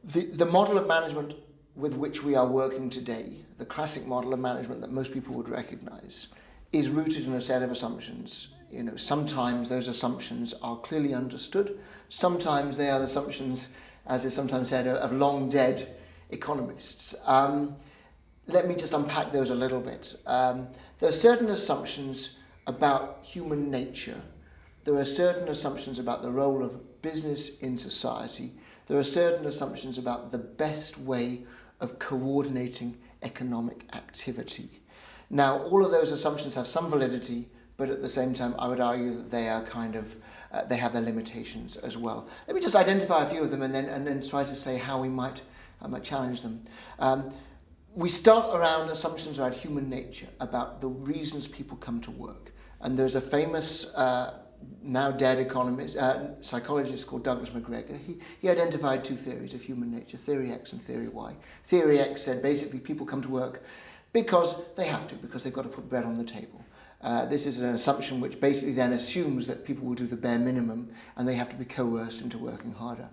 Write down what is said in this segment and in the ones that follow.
The model of management with which we are working today, the classic model of management that most people would recognize, is rooted in a set of assumptions. Sometimes those assumptions are clearly understood. Sometimes they are the assumptions, as is sometimes said, of long dead economists. Let me just unpack those a little bit. There are certain assumptions about human nature. There are certain assumptions about the role of business in society. There are certain assumptions about the best way of coordinating economic activity. Now, all of those assumptions have some validity, but at the same time, I would argue that they are they have their limitations as well. Let me just identify a few of them and then try to say how we might challenge them. We start around assumptions about human nature, about the reasons people come to work. And there's a famous, now dead economist, psychologist called Douglas McGregor. He identified two theories of human nature, theory X and theory Y. Theory X said basically people come to work because they have to, because they've got to put bread on the table. This is an assumption which basically then assumes that people will do the bare minimum and they have to be coerced into working harder.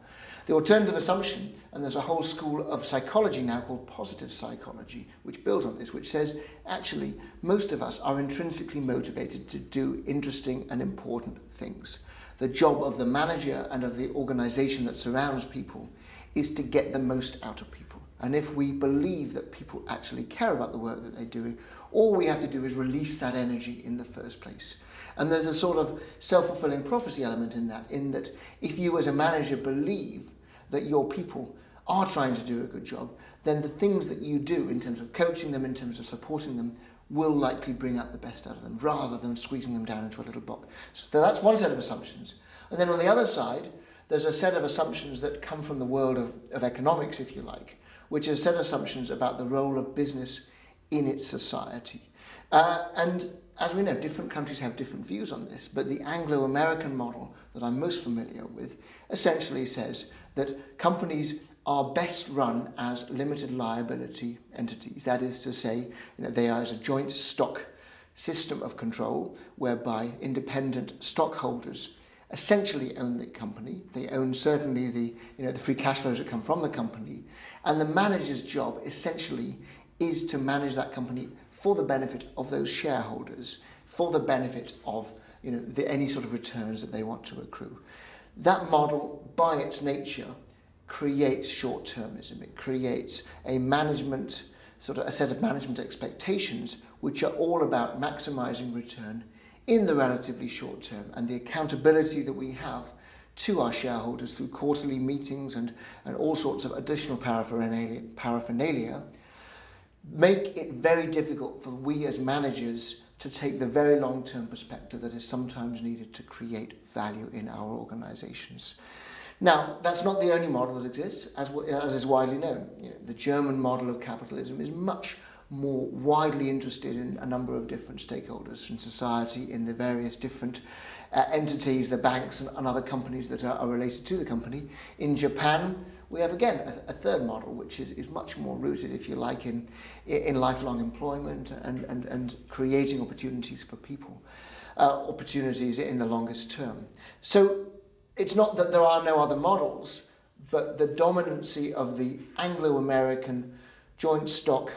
The alternative assumption, and there's a whole school of psychology now called positive psychology, which builds on this, which says actually most of us are intrinsically motivated to do interesting and important things. The job of the manager and of the organization that surrounds people is to get the most out of people. And if we believe that people actually care about the work that they're doing, all we have to do is release that energy in the first place. And there's a sort of self-fulfilling prophecy element in that if you as a manager believe that your people are trying to do a good job, then the things that you do in terms of coaching them, in terms of supporting them, will likely bring out the best out of them, rather than squeezing them down into a little box. So that's one set of assumptions. And then on the other side, there's a set of assumptions that come from the world of economics, if you like, which is a set of assumptions about the role of business in its society. And as we know, different countries have different views on this, but the Anglo-American model that I'm most familiar with essentially says that companies are best run as limited liability entities. That is to say, they are as a joint stock system of control whereby independent stockholders essentially own the company. They own certainly the free cash flows that come from the company, and the manager's job essentially is to manage that company for the benefit of those shareholders, for the benefit of any sort of returns that they want to accrue. That model, by its nature, creates short-termism. It creates a set of management expectations which are all about maximizing return in the relatively short term, and the accountability that we have to our shareholders through quarterly meetings and all sorts of additional paraphernalia make it very difficult for we as managers to take the very long-term perspective that is sometimes needed to create value in our organizations. Now, that's not the only model that exists, as is widely known. The German model of capitalism is much more widely interested in a number of different stakeholders in society, in the various different entities, the banks and other companies that are related to the company. In Japan, we have again a third model, which is much more rooted, if you like, in lifelong employment and creating opportunities for people, opportunities in the longest term. So it's not that there are no other models, but the dominancy of the Anglo-American joint stock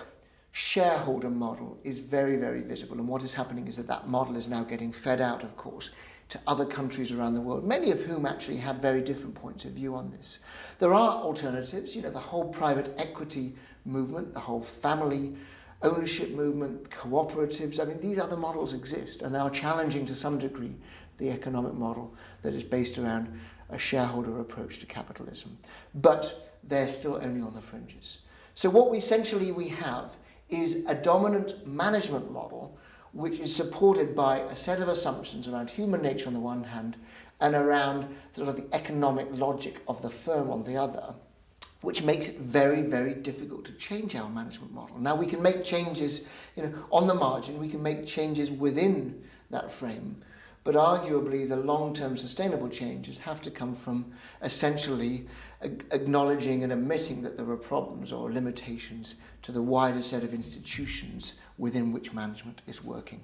shareholder model is very, very visible. And what is happening is that model is now getting fed out, of course, to other countries around the world, many of whom actually have very different points of view on this. There are alternatives, the whole private equity movement, the whole family ownership movement, cooperatives. I mean, these other models exist, and they are challenging to some degree the economic model that is based around a shareholder approach to capitalism. But they're still only on the fringes. So what we have is a dominant management model which is supported by a set of assumptions around human nature on the one hand and around sort of the economic logic of the firm on the other, which makes it very, very difficult to change our management model. Now, we can make changes on the margin, we can make changes within that frame, but arguably the long-term sustainable changes have to come from essentially acknowledging and admitting that there are problems or limitations to the wider set of institutions within which management is working.